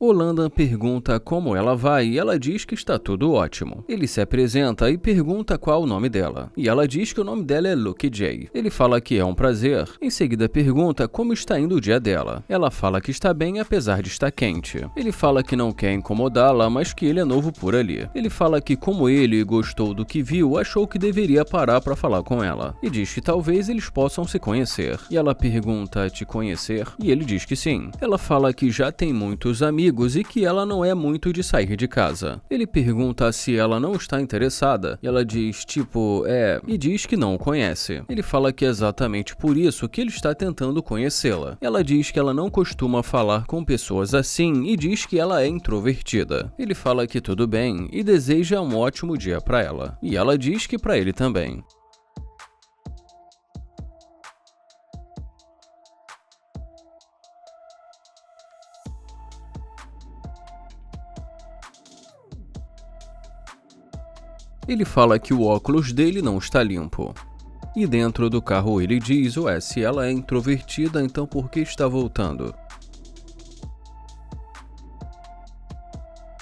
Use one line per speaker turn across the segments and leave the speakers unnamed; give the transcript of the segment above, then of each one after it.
O Landon pergunta como ela vai e ela diz que está tudo ótimo. Ele se apresenta e pergunta qual o nome dela. E ela diz que o nome dela é Lucky J. Ele fala que é um prazer. Em seguida pergunta como está indo o dia dela. Ela fala que está bem apesar de estar quente. Ele fala que não quer incomodá-la, mas que ele é novo por ali. Ele fala que como ele gostou do que viu, achou que deveria parar para falar com ela. E diz que talvez eles possam se conhecer. E ela pergunta te conhecer? E ele diz que sim. Ela fala que já tem muitos amigos e que ela não é muito de sair de casa. Ele pergunta se ela não está interessada. E ela diz tipo, e diz que não o conhece. Ele fala que é exatamente por isso que ele está tentando conhecê-la. Ela diz que ela não costuma falar com pessoas assim e diz que ela é introvertida. Ele fala que tudo bem e deseja um ótimo dia para ela. E ela diz que para ele também. Ele fala que o óculos dele não está limpo. E dentro do carro ele diz, se ela é introvertida, então por que está voltando?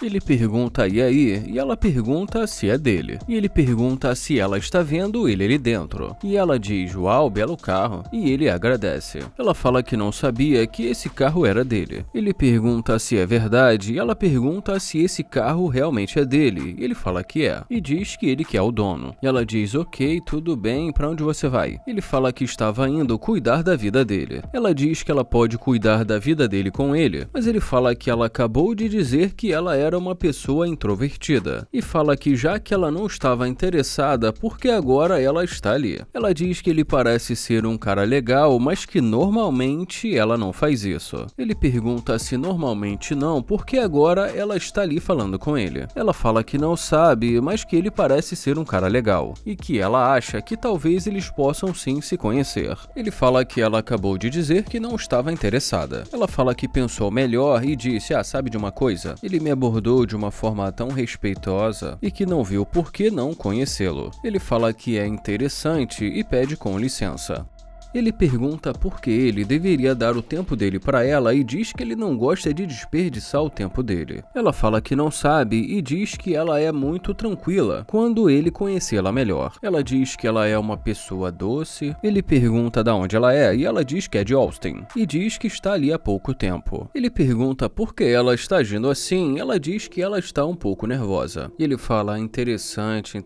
Ele pergunta e aí, e ela pergunta se é dele. E ele pergunta se ela está vendo ele ali dentro. E ela diz, uau, belo carro. E ele agradece. Ela fala que não sabia que esse carro era dele. Ele pergunta se é verdade e ela pergunta se esse carro realmente é dele. Ele fala que é. E diz que ele quer o dono. E ela diz, ok, tudo bem, para onde você vai? Ele fala que estava indo cuidar da vida dele. Ela diz que ela pode cuidar da vida dele com ele. Mas ele fala que ela acabou de dizer que ela era uma pessoa introvertida e fala que já que ela não estava interessada, porque agora ela está ali. Ela diz que ele parece ser um cara legal, mas que normalmente ela não faz isso. Ele pergunta se normalmente não, porque agora ela está ali falando com ele. Ela fala que não sabe, mas que ele parece ser um cara legal e que ela acha que talvez eles possam sim se conhecer. Ele fala que ela acabou de dizer que não estava interessada. Ela fala que pensou melhor e disse, sabe de uma coisa? Ele me abordou de uma forma tão respeitosa e que não viu por que não conhecê-lo. Ele fala que é interessante e pede com licença. Ele pergunta por que ele deveria dar o tempo dele para ela e diz que ele não gosta de desperdiçar o tempo dele. Ela fala que não sabe e diz que ela é muito tranquila quando ele conhecê-la melhor. Ela diz que ela é uma pessoa doce. Ele pergunta de onde ela é e ela diz que é de Austin e diz que está ali há pouco tempo. Ele pergunta por que ela está agindo assim. Ela diz que ela está um pouco nervosa. Ele fala interessante.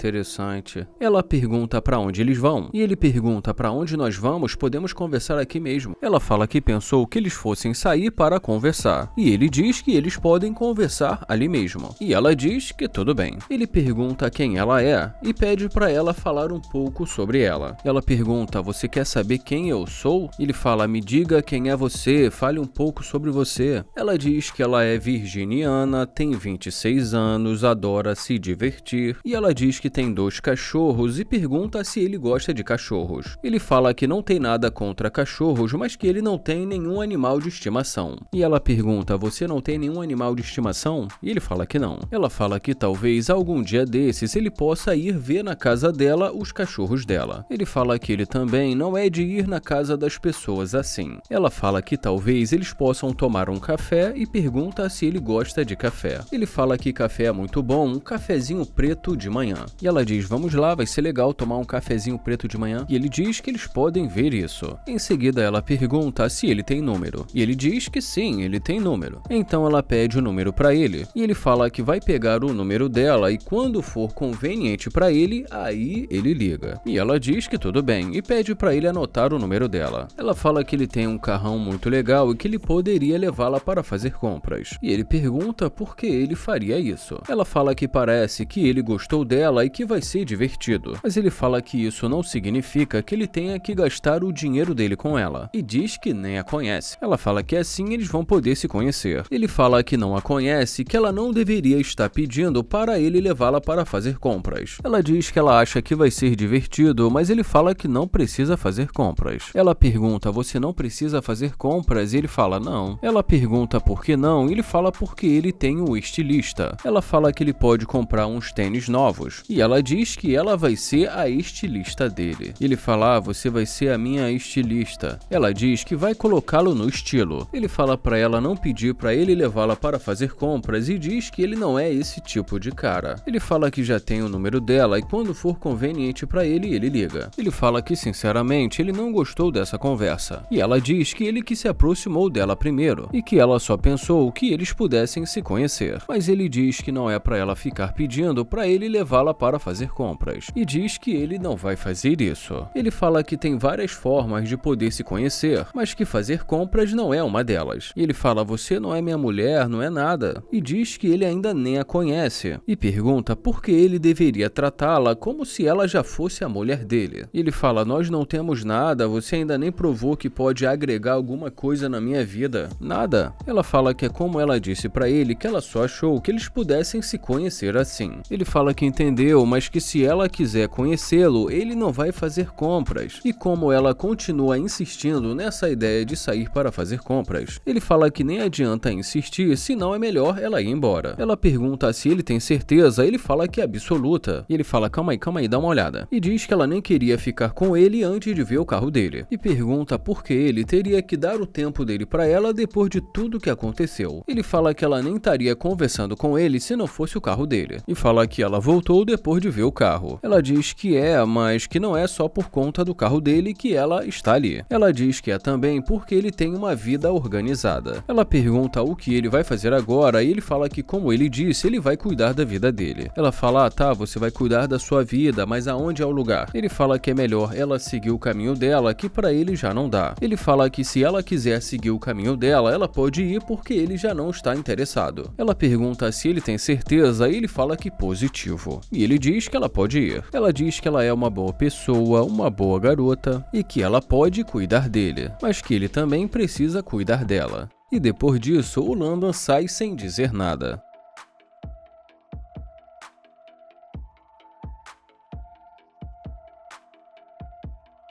Ela pergunta para onde eles vão e ele pergunta para onde nós vamos. Podemos conversar aqui mesmo. Ela fala que pensou que eles fossem sair para conversar. E ele diz que eles podem conversar ali mesmo. E ela diz que tudo bem. Ele pergunta quem ela é e pede para ela falar um pouco sobre ela. Ela pergunta, você quer saber quem eu sou? Ele fala, me diga quem é você, fale um pouco sobre você. Ela diz que ela é virginiana, tem 26 anos, adora se divertir. E ela diz que tem 2 cachorros e pergunta se ele gosta de cachorros. Ele fala que não tem nada contra cachorros, mas que ele não tem nenhum animal de estimação. E ela pergunta, você não tem nenhum animal de estimação? E ele fala que não. Ela fala que talvez algum dia desses ele possa ir ver na casa dela os cachorros dela. Ele fala que ele também não é de ir na casa das pessoas assim. Ela fala que talvez eles possam tomar um café e pergunta se ele gosta de café. Ele fala que café é muito bom, um cafezinho preto de manhã. E ela diz, vamos lá, vai ser legal tomar um cafezinho preto de manhã. E ele diz que eles podem ver isso. Em seguida ela pergunta se ele tem número. E ele diz que sim, ele tem número. Então ela pede o número para ele. E ele fala que vai pegar o número dela e quando for conveniente para ele, aí ele liga. E ela diz que tudo bem e pede para ele anotar o número dela. Ela fala que ele tem um carrão muito legal e que ele poderia levá-la para fazer compras. E ele pergunta por que ele faria isso. Ela fala que parece que ele gostou dela e que vai ser divertido. Mas ele fala que isso não significa que ele tenha que gastar o dinheiro dele com ela, e diz que nem a conhece. Ela fala que assim eles vão poder se conhecer. Ele fala que não a conhece, que ela não deveria estar pedindo para ele levá-la para fazer compras. Ela diz que ela acha que vai ser divertido, mas ele fala que não precisa fazer compras. Ela pergunta, você não precisa fazer compras? E ele fala, não. Ela pergunta por que não, e ele fala porque ele tem um estilista. Ela fala que ele pode comprar uns tênis novos, e ela diz que ela vai ser a estilista dele. Ele fala, você vai ser a minha estilista. Ela diz que vai colocá-lo no estilo. Ele fala pra ela não pedir pra ele levá-la para fazer compras e diz que ele não é esse tipo de cara. Ele fala que já tem o número dela e quando for conveniente pra ele, ele liga. Ele fala que sinceramente ele não gostou dessa conversa. E ela diz que ele que se aproximou dela primeiro e que ela só pensou que eles pudessem se conhecer. Mas ele diz que não é pra ela ficar pedindo pra ele levá-la para fazer compras. E diz que ele não vai fazer isso. Ele fala que tem várias formas de poder se conhecer, mas que fazer compras não é uma delas. E ele fala, você não é minha mulher, não é nada. E diz que ele ainda nem a conhece. E pergunta por que ele deveria tratá-la como se ela já fosse a mulher dele. E ele fala, nós não temos nada, você ainda nem provou que pode agregar alguma coisa na minha vida. Nada. Ela fala que é como ela disse pra ele que ela só achou que eles pudessem se conhecer assim. Ele fala que entendeu, mas que se ela quiser conhecê-lo, ele não vai fazer compras. E como ela continua insistindo nessa ideia de sair para fazer compras, ele fala que nem adianta insistir, senão é melhor ela ir embora. Ela pergunta se ele tem certeza, ele fala que é absoluta. E ele fala, calma aí, dá uma olhada. E diz que ela nem queria ficar com ele antes de ver o carro dele. E pergunta por que ele teria que dar o tempo dele para ela depois de tudo que aconteceu. Ele fala que ela nem estaria conversando com ele se não fosse o carro dele. E fala que ela voltou depois de ver o carro. Ela diz que é, mas que não é só por conta do carro dele que ela está ali. Ela diz que é também porque ele tem uma vida organizada. Ela pergunta o que ele vai fazer agora e ele fala que, como ele disse, ele vai cuidar da vida dele. Ela fala, tá, você vai cuidar da sua vida, mas aonde é o lugar? Ele fala que é melhor ela seguir o caminho dela, que pra ele já não dá. Ele fala que se ela quiser seguir o caminho dela, ela pode ir porque ele já não está interessado. Ela pergunta se ele tem certeza e ele fala que positivo. E ele diz que ela pode ir. Ela diz que ela é uma boa pessoa, uma boa garota e que ela pode cuidar dele, mas que ele também precisa cuidar dela. E depois disso, o Landon sai sem dizer nada.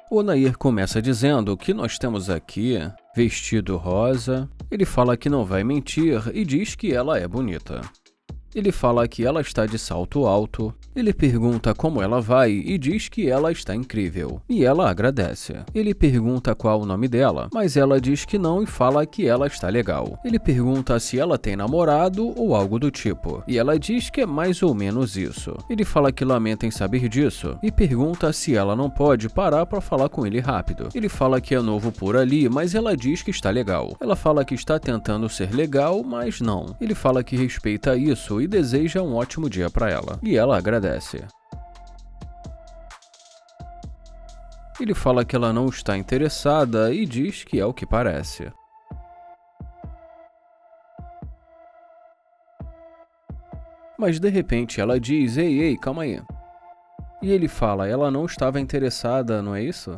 O Nair começa dizendo que nós temos aqui vestido rosa. Ele fala que não vai mentir e diz que ela é bonita. Ele fala que ela está de salto alto. Ele pergunta como ela vai e diz que ela está incrível. E ela agradece. Ele pergunta qual o nome dela, mas ela diz que não e fala que ela está legal. Ele pergunta se ela tem namorado ou algo do tipo. E ela diz que é mais ou menos isso. Ele fala que lamenta em saber disso e pergunta se ela não pode parar para falar com ele rápido. Ele fala que é novo por ali, mas ela diz que está legal. Ela fala que está tentando ser legal, mas não. Ele fala que respeita isso e deseja um ótimo dia para ela. E ela agradece. Ele fala que ela não está interessada e diz que é o que parece. Mas de repente ela diz, ei, calma aí. E ele fala, ela não estava interessada, não é isso?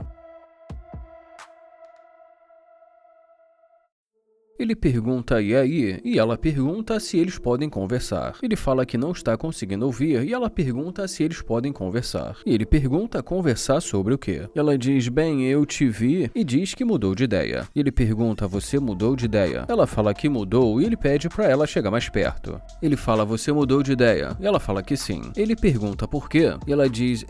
Ele pergunta e aí, e ela pergunta se eles podem conversar. Ele fala que não está conseguindo ouvir e ela pergunta se eles podem conversar. E ele pergunta conversar sobre o quê? Ela diz, bem, eu te vi e diz que mudou de ideia. Ele pergunta, você mudou de ideia? Ela fala que mudou e ele pede pra ela chegar mais perto. Ele fala, você mudou de ideia? E ela fala que sim. Ele pergunta por quê? E ela diz,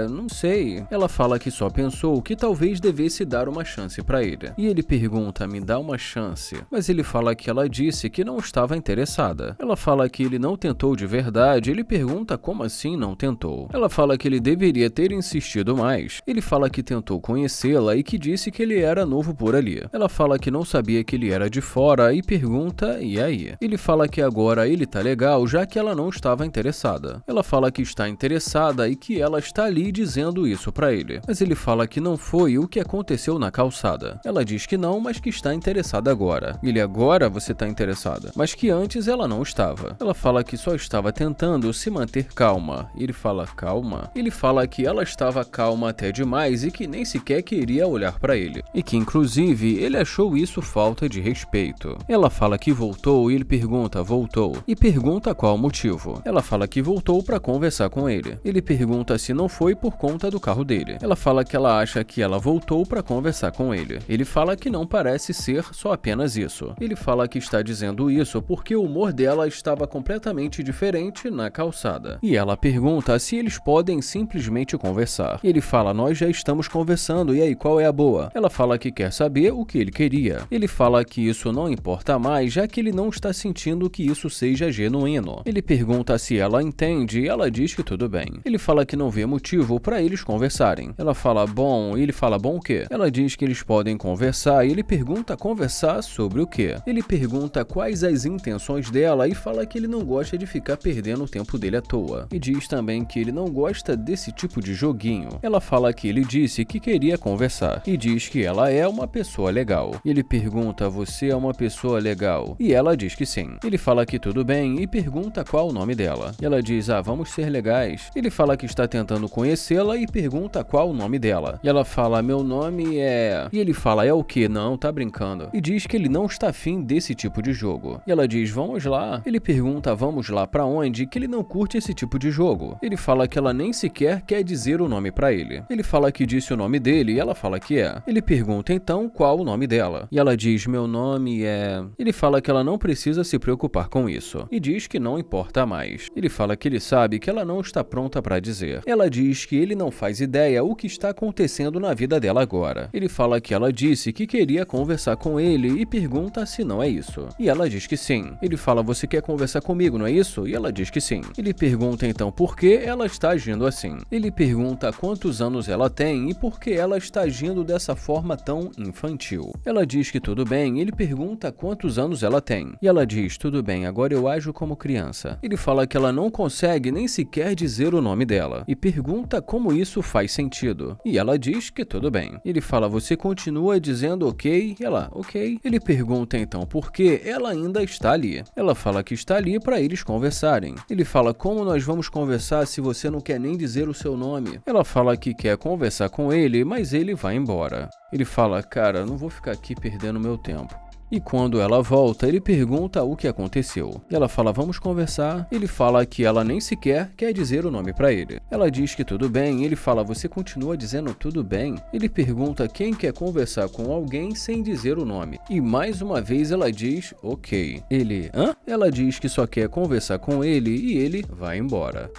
não sei. Ela fala que só pensou que talvez devesse dar uma chance pra ele. E ele pergunta, me dá uma chance. Mas ele fala que ela disse que não estava interessada. Ela fala que ele não tentou de verdade. Ele pergunta como assim não tentou. Ela fala que ele deveria ter insistido mais. Ele fala que tentou conhecê-la e que disse que ele era novo por ali. Ela fala que não sabia que ele era de fora e pergunta, e aí? Ele fala que agora ele tá legal, já que ela não estava interessada. Ela fala que está interessada e que ela está ali dizendo isso pra ele. Mas ele fala que não foi o que aconteceu na calçada. Ela diz que não, mas que está interessada agora. Ele, agora você tá interessada. Mas que antes ela não estava. Ela fala que só estava tentando se manter calma. Ele fala, calma? Ele fala que ela estava calma até demais e que nem sequer queria olhar pra ele. E que, inclusive, ele achou isso falta de respeito. Ela fala que voltou e ele pergunta, voltou? E pergunta qual o motivo. Ela fala que voltou pra conversar com ele. Ele pergunta se não foi por conta do carro dele. Ela fala que ela acha que ela voltou pra conversar com ele. Ele fala que não parece ser só apenas isso. isso. Ele fala que está dizendo isso porque o humor dela estava completamente diferente na calçada. E ela pergunta se eles podem simplesmente conversar. Ele fala, nós já estamos conversando, e aí, qual é a boa? Ela fala que quer saber o que ele queria. Ele fala que isso não importa mais, já que ele não está sentindo que isso seja genuíno. Ele pergunta se ela entende e ela diz que tudo bem. Ele fala que não vê motivo para eles conversarem. Ela fala, bom, e ele fala, bom o quê? Ela diz que eles podem conversar e ele pergunta conversar sobre o quê? Ele pergunta quais as intenções dela e fala que ele não gosta de ficar perdendo o tempo dele à toa. E diz também que ele não gosta desse tipo de joguinho. Ela fala que ele disse que queria conversar e diz que ela é uma pessoa legal. Ele pergunta, você é uma pessoa legal? E ela diz que sim. Ele fala que tudo bem e pergunta qual o nome dela. Ela diz, vamos ser legais. Ele fala que está tentando conhecê-la e pergunta qual o nome dela. E ela fala, meu nome é... E ele fala, é o quê? Não, tá brincando. E diz que ele não está afim desse tipo de jogo. E ela diz, vamos lá. Ele pergunta, vamos lá pra onde? Que ele não curte esse tipo de jogo. Ele fala que ela nem sequer quer dizer o nome pra ele. Ele fala que disse o nome dele e ela fala que é. Ele pergunta então qual o nome dela. E ela diz, meu nome é... Ele fala que ela não precisa se preocupar com isso. E diz que não importa mais. Ele fala que ele sabe que ela não está pronta pra dizer. Ela diz que ele não faz ideia o que está acontecendo na vida dela agora. Ele fala que ela disse que queria conversar com ele e pergunta se não é isso. E ela diz que sim. Ele fala, você quer conversar comigo, não é isso? E ela diz que sim. Ele pergunta então por que ela está agindo assim. Ele pergunta quantos anos ela tem e por que ela está agindo dessa forma tão infantil. Ela diz que tudo bem. Ele pergunta quantos anos ela tem. E ela diz, tudo bem, agora eu ajo como criança. Ele fala que ela não consegue nem sequer dizer o nome dela. E pergunta como isso faz sentido. E ela diz que tudo bem. Ele fala, você continua dizendo ok? E ela, ok. Ele pergunta então por que ela ainda está ali. Ela fala que está ali para eles conversarem. Ele fala, como nós vamos conversar se você não quer nem dizer o seu nome? Ela fala que quer conversar com ele, mas ele vai embora. Ele fala, cara, não vou ficar aqui perdendo meu tempo. E quando ela volta, ele pergunta o que aconteceu. Ela fala, vamos conversar. Ele fala que ela nem sequer quer dizer o nome pra ele. Ela diz que tudo bem. Ele fala, você continua dizendo tudo bem? Ele pergunta quem quer conversar com alguém sem dizer o nome. E mais uma vez ela diz, ok. Ele, hã? Ela diz que só quer conversar com ele e ele vai embora.